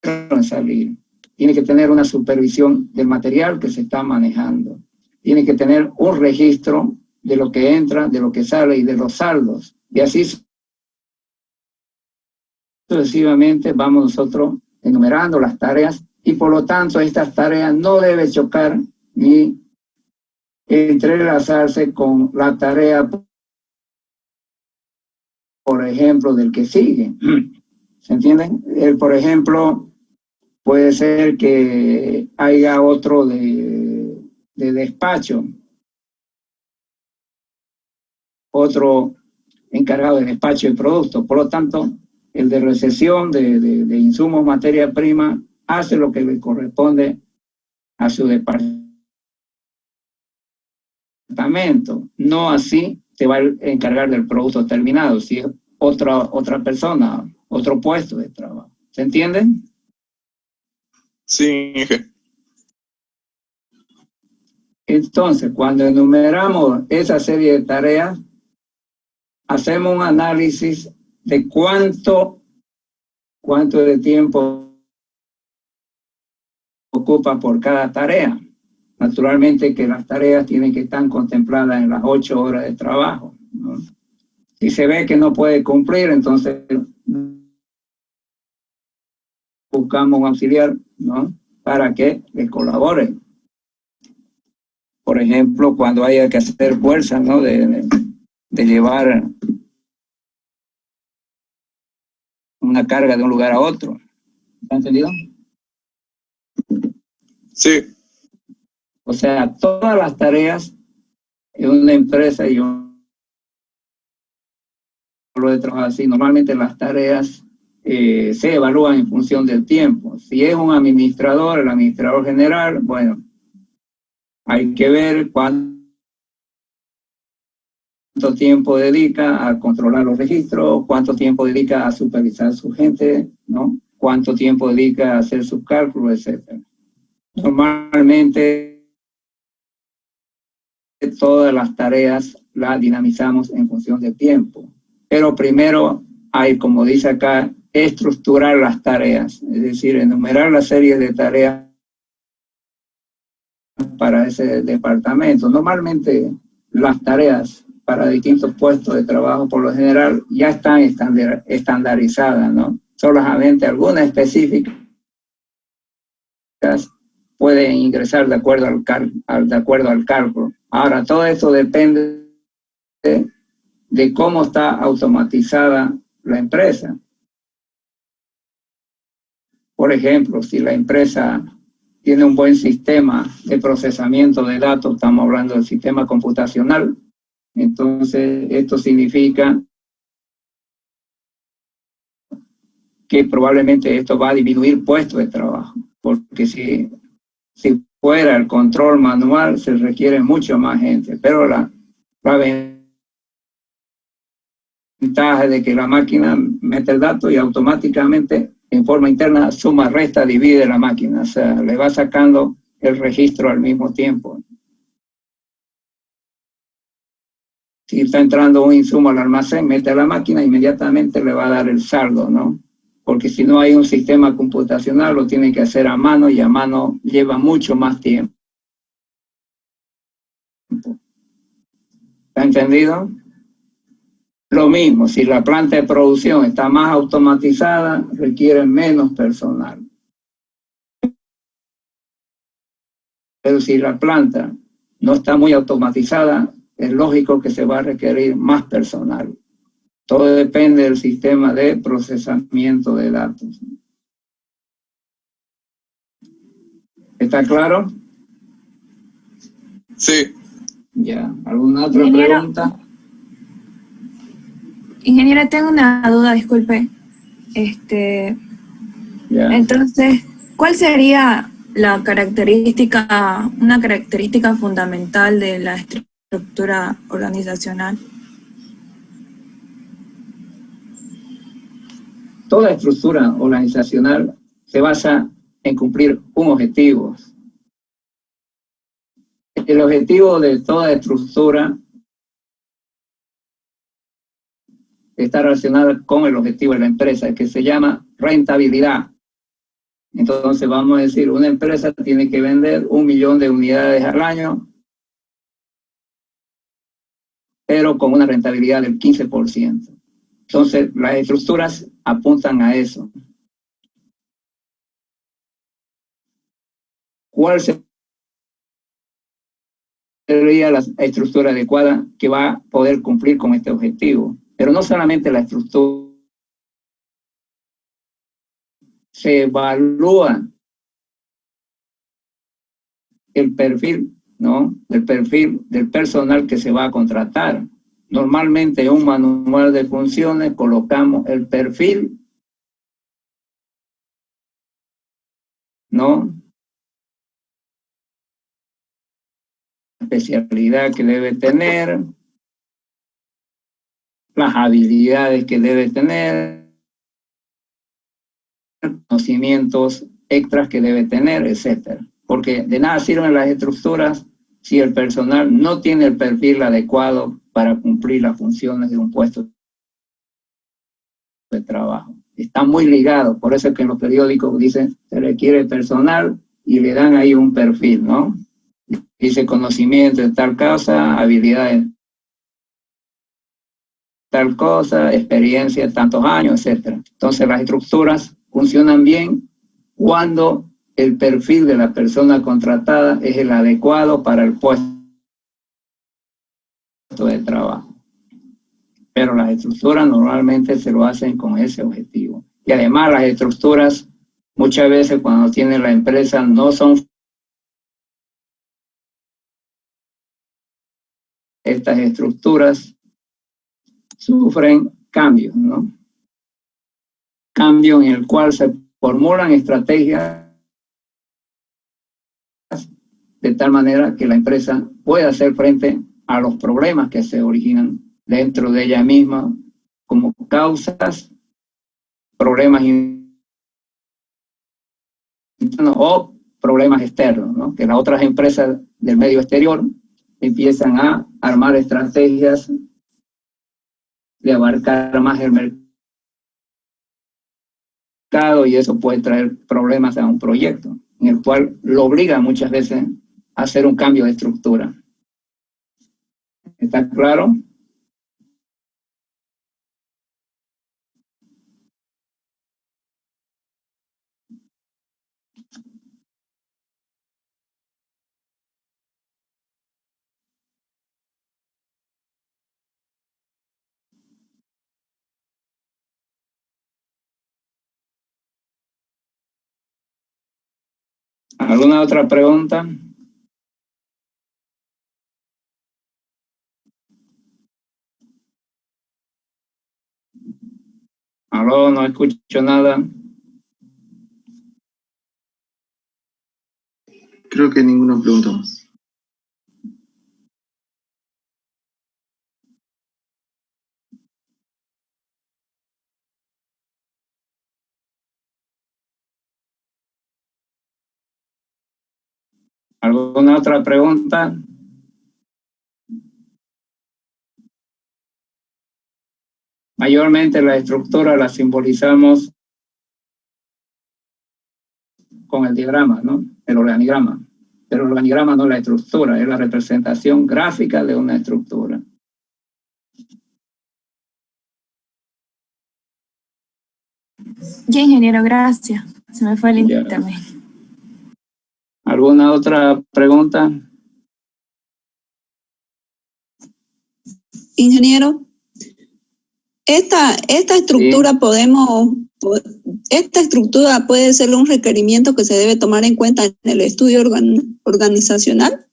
en salir. Tiene que tener una supervisión del material que se está manejando. Tiene que tener un registro de lo que entra, de lo que sale y de los saldos. Y así sucesivamente vamos nosotros enumerando las tareas y por lo tanto estas tareas no deben chocar ni entrelazarse con la tarea, por ejemplo, del que sigue. ¿Se entienden? Por ejemplo, puede ser que haya otro de despacho, otro encargado de despacho de productos. Por lo tanto, el de recepción de insumos, materia prima, hace lo que le corresponde a su departamento. No así se va a encargar del producto terminado, si es otra persona, otro puesto de trabajo. ¿Se entiende? Sí, Inge. Entonces, cuando enumeramos esa serie de tareas, hacemos un análisis de cuánto de tiempo ocupa por cada tarea. Naturalmente que las tareas tienen que estar contempladas en las 8 horas de trabajo, ¿no? Si se ve que no puede cumplir, entonces buscamos un auxiliar, ¿no?, para que le colabore. Por ejemplo, cuando haya que hacer fuerza, ¿no?, de llevar una carga de un lugar a otro. ¿Está entendido? Sí. O sea, todas las tareas en una empresa, y yo lo de trabajar así, normalmente las tareas se evalúan en función del tiempo. Si es un administrador, el administrador general, bueno, hay que ver cuánto tiempo dedica a controlar los registros, cuánto tiempo dedica a supervisar a su gente, ¿no?, cuánto tiempo dedica a hacer sus cálculos, etc. Normalmente todas las tareas las dinamizamos en función de tiempo, pero primero hay, como dice acá, estructurar las tareas, es decir, enumerar la serie de tareas para ese departamento. Normalmente las tareas para distintos puestos de trabajo por lo general ya están estandarizadas, ¿no? Solamente algunas específicas pueden ingresar de acuerdo al cálculo. Ahora, todo eso depende de cómo está automatizada la empresa. Por ejemplo, si la empresa tiene un buen sistema de procesamiento de datos, estamos hablando del sistema computacional, entonces esto significa que probablemente esto va a disminuir puestos de trabajo, porque si fuera el control manual se requiere mucho más gente, pero la ventaja de que la máquina mete el dato y automáticamente en forma interna suma, resta, divide la máquina, o sea, le va sacando el registro al mismo tiempo. Si está entrando un insumo al almacén, mete a la máquina, inmediatamente le va a dar el saldo, ¿no? Porque si no hay un sistema computacional, lo tienen que hacer a mano y a mano lleva mucho más tiempo. ¿Está entendido? Lo mismo, si la planta de producción está más automatizada, requiere menos personal. Pero si la planta no está muy automatizada, es lógico que se va a requerir más personal. Todo depende del sistema de procesamiento de datos. ¿Está claro? Sí. Ya. ¿Alguna otra pregunta? Ingeniero, tengo una duda, disculpe. Ya. Entonces, ¿cuál sería una característica fundamental de la estructura organizacional? Toda estructura organizacional se basa en cumplir un objetivo. El objetivo de toda estructura está relacionada con el objetivo de la empresa, que se llama rentabilidad. Entonces vamos a decir, una empresa tiene que vender 1 millón de unidades al año, pero con una rentabilidad del 15%. Entonces las estructuras apuntan a eso. ¿Cuál sería la estructura adecuada que va a poder cumplir con este objetivo? Pero no solamente la estructura, se evalúa el perfil, ¿no? El perfil del personal que se va a contratar. Normalmente en un manual de funciones colocamos el perfil, ¿no? Especialidad que debe tener, las habilidades que debe tener, conocimientos extras que debe tener, etcétera. Porque de nada sirven las estructuras si el personal no tiene el perfil adecuado para cumplir las funciones de un puesto de trabajo. Está muy ligado, por eso es que en los periódicos dicen se requiere personal y le dan ahí un perfil, ¿no? Dice conocimiento de tal cosa, habilidades tal cosa, experiencia de tantos años, etcétera. Entonces las estructuras funcionan bien cuando el perfil de la persona contratada es el adecuado para el puesto de trabajo. Pero las estructuras normalmente se lo hacen con ese objetivo. Y además las estructuras, muchas veces cuando tiene la empresa, no son estas estructuras, sufren cambios, ¿no? Cambio en el cual se formulan estrategias de tal manera que la empresa pueda hacer frente a los problemas que se originan dentro de ella misma como causas, problemas internos o problemas externos, ¿no? Que las otras empresas del medio exterior empiezan a armar estrategias de abarcar más el mercado y eso puede traer problemas a un proyecto, en el cual lo obliga muchas veces a hacer un cambio de estructura. ¿Está claro? ¿Alguna otra pregunta? Aló, no escucho nada. Creo que ninguna pregunta más. ¿Alguna otra pregunta? Mayormente la estructura la simbolizamos con el diagrama, ¿no? El organigrama. Pero el organigrama no es la estructura, es la representación gráfica de una estructura. Ya, ingeniero, gracias. Se me fue el Ya. internet. ¿Alguna otra pregunta? Ingeniero, esta estructura esta estructura puede ser un requerimiento que se debe tomar en cuenta en el estudio organizacional.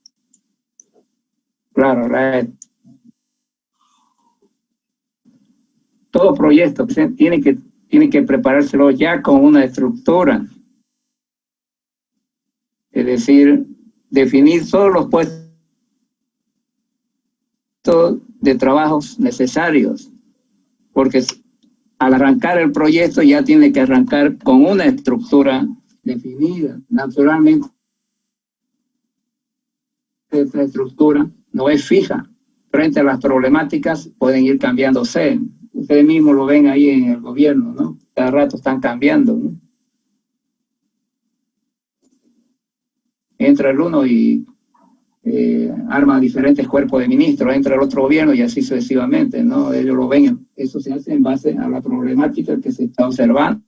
Claro, todo proyecto tiene que preparárselo ya con una estructura. Es decir, definir todos los puestos de trabajos necesarios, porque al arrancar el proyecto ya tiene que arrancar con una estructura definida. Naturalmente, esta estructura no es fija. Frente a las problemáticas pueden ir cambiándose. Ustedes mismos lo ven ahí en el gobierno, ¿no? Cada rato están cambiando, ¿no? Entra el uno y arma diferentes cuerpos de ministros, entra el otro gobierno y así sucesivamente, ¿no? Ellos lo ven, eso se hace en base a la problemática que se está observando.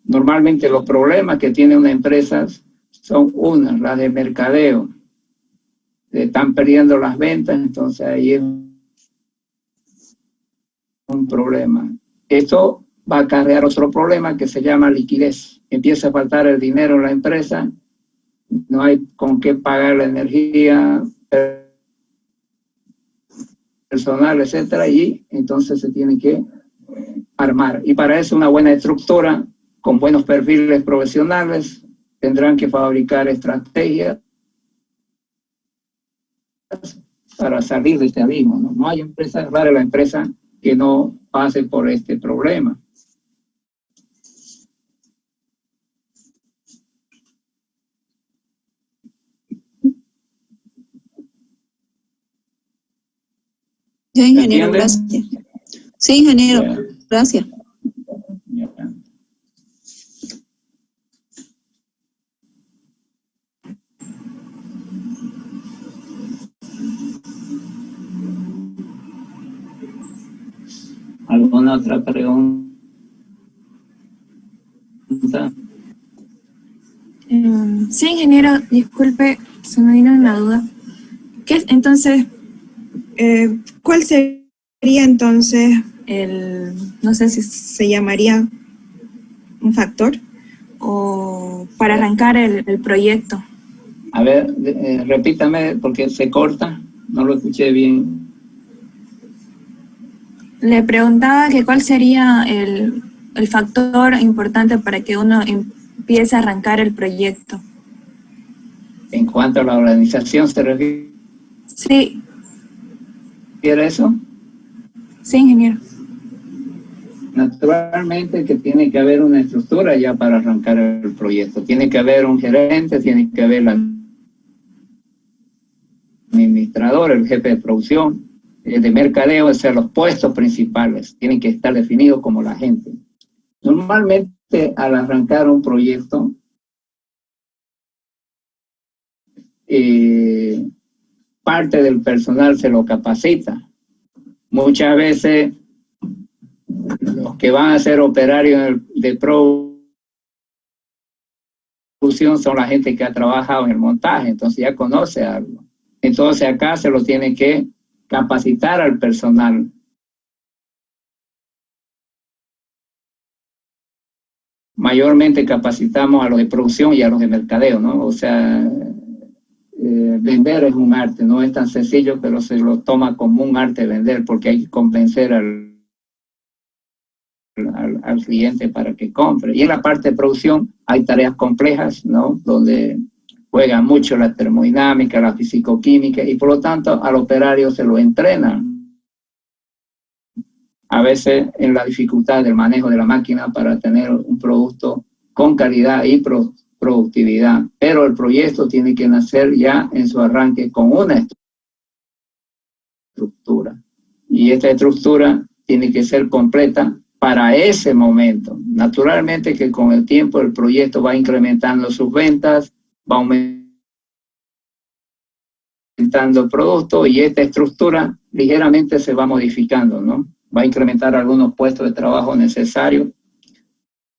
Normalmente los problemas que tiene una empresa son las de mercadeo. Están perdiendo las ventas, entonces ahí es un problema. Esto va a acarrear otro problema que se llama liquidez. Empieza a faltar el dinero en la empresa, no hay con qué pagar la energía, personal, etcétera, y entonces se tiene que armar. Y para eso una buena estructura con buenos perfiles profesionales tendrán que fabricar estrategias para salir de este abismo, ¿no? No hay empresa, rara la empresa que no pase por este problema. Ya, ingeniero, gracias. Sí, ingeniero, gracias. ¿Alguna otra pregunta? Sí, ingeniero, disculpe, se me vino una duda. Entonces, ¿cuál sería entonces no sé si se llamaría un factor o para arrancar el proyecto? A ver, repítame porque se corta, no lo escuché bien. Le preguntaba que cuál sería el factor importante para que uno empiece a arrancar el proyecto. En cuanto a la organización, ¿se refiere Sí. a eso? Sí, ingeniero. Naturalmente que tiene que haber una estructura ya para arrancar el proyecto. Tiene que haber un gerente, tiene que haber el administrador, el jefe de producción, de mercadeo, o sea, los puestos principales tienen que estar definidos como la gente. Normalmente al arrancar un proyecto, parte del personal se lo capacita. Muchas veces los que van a ser operarios de producción son la gente que ha trabajado en el montaje, entonces ya conoce algo. Entonces acá se lo tiene que capacitar al personal. Mayormente capacitamos a los de producción y a los de mercadeo, ¿no? O sea, vender es un arte, no es tan sencillo, pero se lo toma como un arte vender porque hay que convencer al cliente para que compre. Y en la parte de producción hay tareas complejas, ¿no? Donde juega mucho la termodinámica, la fisicoquímica, y por lo tanto al operario se lo entrena. A veces en la dificultad del manejo de la máquina para tener un producto con calidad y productividad. Pero el proyecto tiene que nacer ya en su arranque con una estructura. Y esta estructura tiene que ser completa para ese momento. Naturalmente que con el tiempo el proyecto va incrementando sus ventas, va aumentando productos y esta estructura ligeramente se va modificando, ¿no? Va a incrementar algunos puestos de trabajo necesarios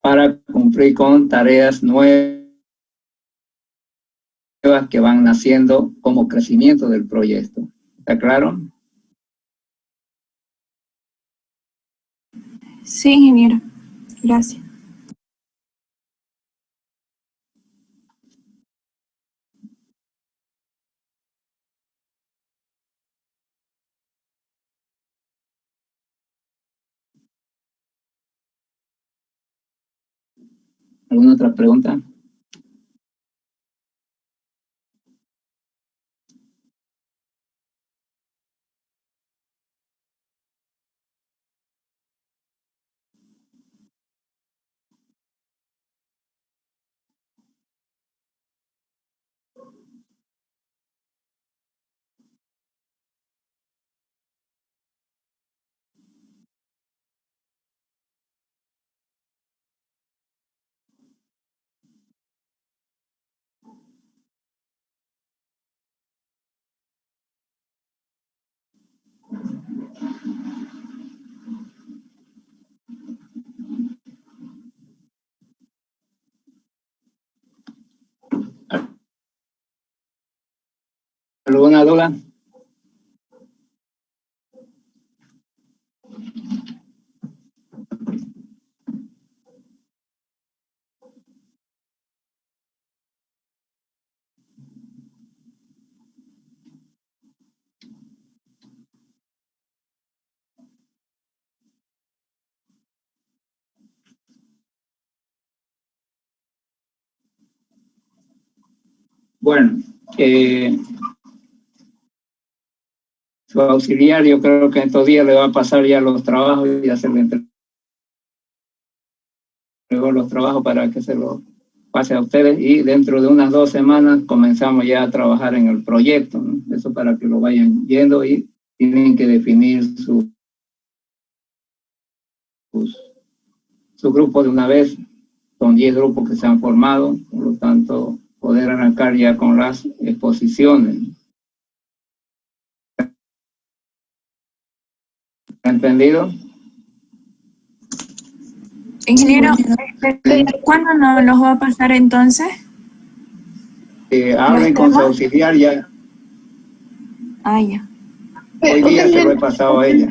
para cumplir con tareas nuevas que van naciendo como crecimiento del proyecto. ¿Está claro? Sí, ingeniero. Gracias. ¿Alguna otra pregunta? ¿Alguna duda? Bueno, su auxiliar, yo creo que en estos días le va a pasar ya los trabajos y ya se le entregó los trabajos para que se los pase a ustedes, y dentro de unas 2 semanas comenzamos ya a trabajar en el proyecto, ¿no? Eso para que lo vayan viendo, y tienen que definir su grupo de una vez. Son 10 grupos que se han formado, por lo tanto poder arrancar ya con las exposiciones. ¿Entendido? Ingeniero, ¿cuándo nos los va a pasar entonces? Hablen con su auxiliar ya. Ah, ya. Hoy día se lo he pasado a ella.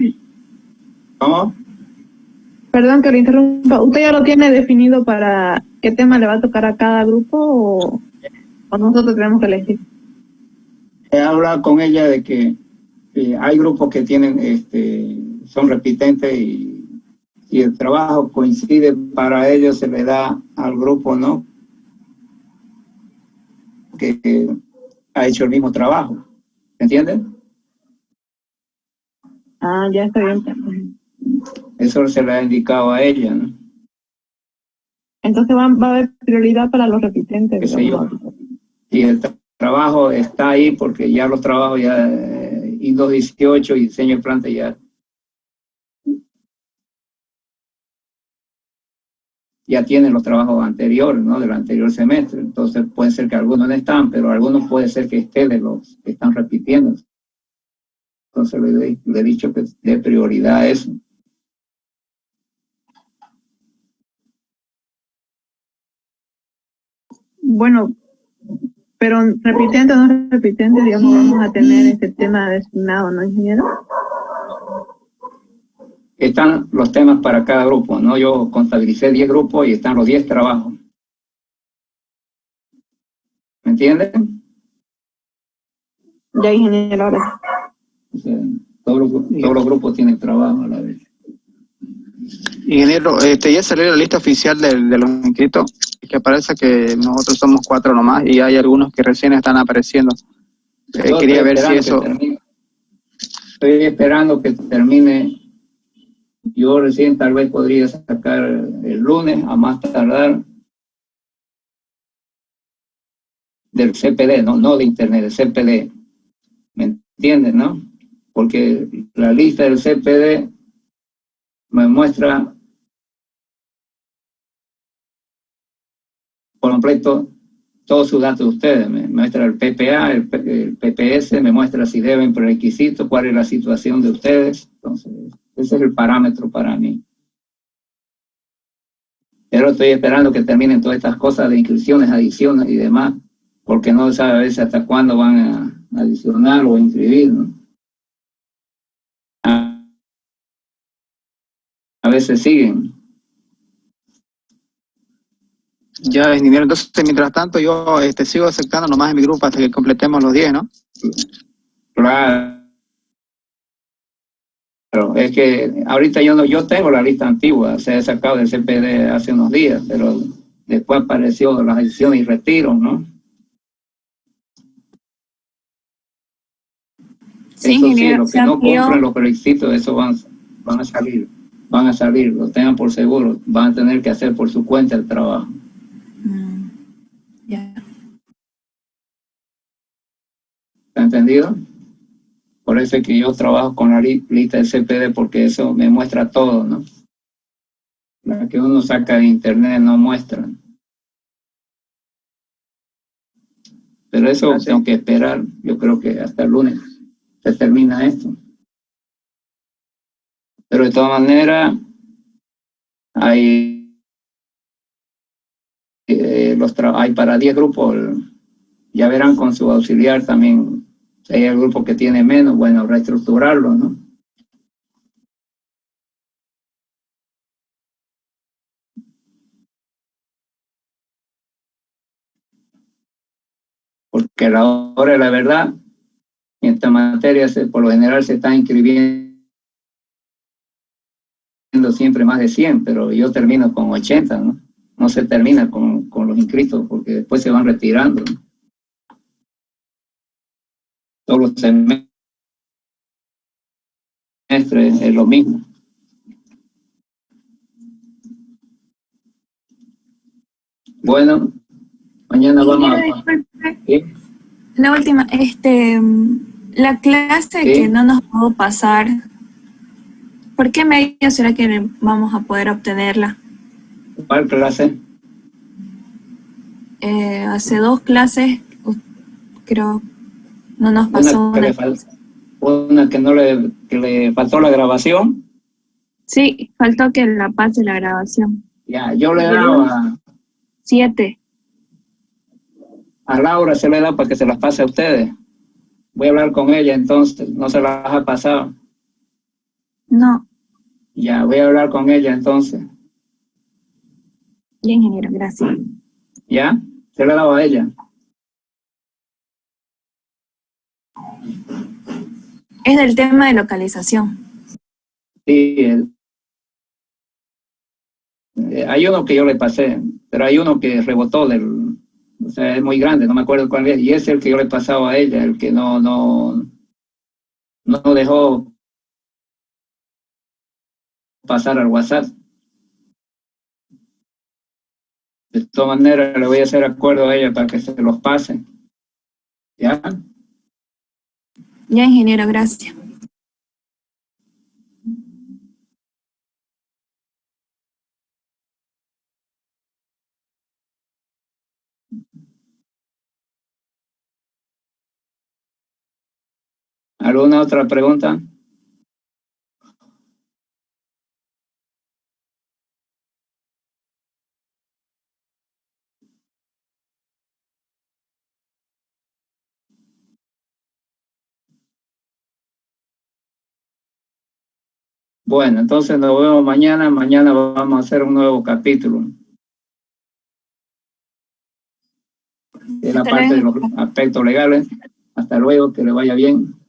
¿Cómo? Perdón que lo interrumpa. ¿Usted ya lo tiene definido para qué tema le va a tocar a cada grupo o nosotros tenemos que elegir? He hablado con ella de que hay grupos que tienen, son repitentes, y si el trabajo coincide para ellos, se le da al grupo, ¿no?, que ha hecho el mismo trabajo. ¿Entienden? Ah, ya está bien. Eso se le ha indicado a ella, ¿no? Entonces va a haber prioridad para los repitentes. Qué sé yo. Y el trabajo está ahí porque ya los trabajos ya INDO 18 y diseño de planta ya tienen los trabajos anteriores, ¿no?, del anterior semestre. Entonces puede ser que algunos no están, pero algunos puede ser que estén de los que están repitiendo. Entonces le he dicho que dé prioridad a eso. Bueno, pero repitente o no repitente, digamos, vamos a tener este tema designado, ¿no, ingeniero? Están los temas para cada grupo, ¿no? Yo contabilicé 10 grupos y están los 10 trabajos. ¿Me entienden? Ya, ingeniero, ahora. O sea, todos los grupos tienen trabajo a la vez. Ingeniero, ya salió la lista oficial de los inscritos, que parece que nosotros somos 4 nomás y hay algunos que recién están apareciendo. Quería ver si eso... Estoy esperando que termine. Yo recién tal vez podría sacar el lunes, a más tardar, del CPD, no de internet, del CPD. ¿Me entienden, no? Porque la lista del CPD me muestra por completo todos sus datos de ustedes. Me muestra el PPA, el PPS, me muestra si deben prerequisitos, cuál es la situación de ustedes. Entonces, ese es el parámetro para mí. Pero estoy esperando que terminen todas estas cosas de inscripciones, adiciones y demás, porque no se sabe a veces hasta cuándo van a adicionar o inscribir, ¿no? A veces siguen. Ya, ingeniero, entonces mientras tanto yo sigo aceptando nomás en mi grupo hasta que completemos los 10, ¿no? Claro. Es que ahorita yo tengo la lista antigua, se ha sacado del CPD hace unos días, pero después apareció las adiciones y retiros, ¿no? Sí, eso sí, ingeniero, los que no compran los requisitos, eso van a salir, lo tengan por seguro, van a tener que hacer por su cuenta el trabajo. Ya. ¿Está entendido? Por eso es que yo trabajo con la lista del CPD, porque eso me muestra todo, ¿no? La que uno saca de internet no muestra. Pero eso tengo que esperar, yo creo que hasta el lunes se termina esto. Pero de todas maneras, hay hay para 10 grupos, ya verán con su auxiliar también Si hay el grupo que tiene menos, bueno, reestructurarlo, ¿no? Porque a la hora de la verdad, en esta materia por lo general se está inscribiendo siempre más de 100, pero yo termino con 80, ¿no? No se termina con los inscritos porque después se van retirando, ¿no? Todos los semestres es lo mismo. Bueno, mañana vamos a... ¿Sí? La última, la clase ¿Sí? que no nos pudo pasar, ¿por qué medio será que vamos a poder obtenerla? ¿Cuál clase? Hace 2 clases, creo, no nos pasó una que no que le faltó la grabación. Sí, faltó que la pase la grabación. Ya, yo le daba 7. a Laura, se le da para que se las pase a ustedes. Voy a hablar con ella entonces, no se las ha pasado. No. Ya, voy a hablar con ella entonces. Ya, ingeniero, gracias. ¿Ya? Se le daba a ella. Es del tema de localización. Sí, hay uno que yo le pasé, pero hay uno que rebotó o sea, es muy grande, no me acuerdo cuál es, y es el que yo le he pasado a ella, el que no dejó pasar al WhatsApp. De todas maneras, le voy a hacer acuerdo a ella para que se los pase. ¿Ya? Ya, ingeniero, gracias. ¿Alguna otra pregunta? Bueno, entonces nos vemos mañana. Mañana vamos a hacer un nuevo capítulo de la parte de los aspectos legales. Hasta luego, que le vaya bien.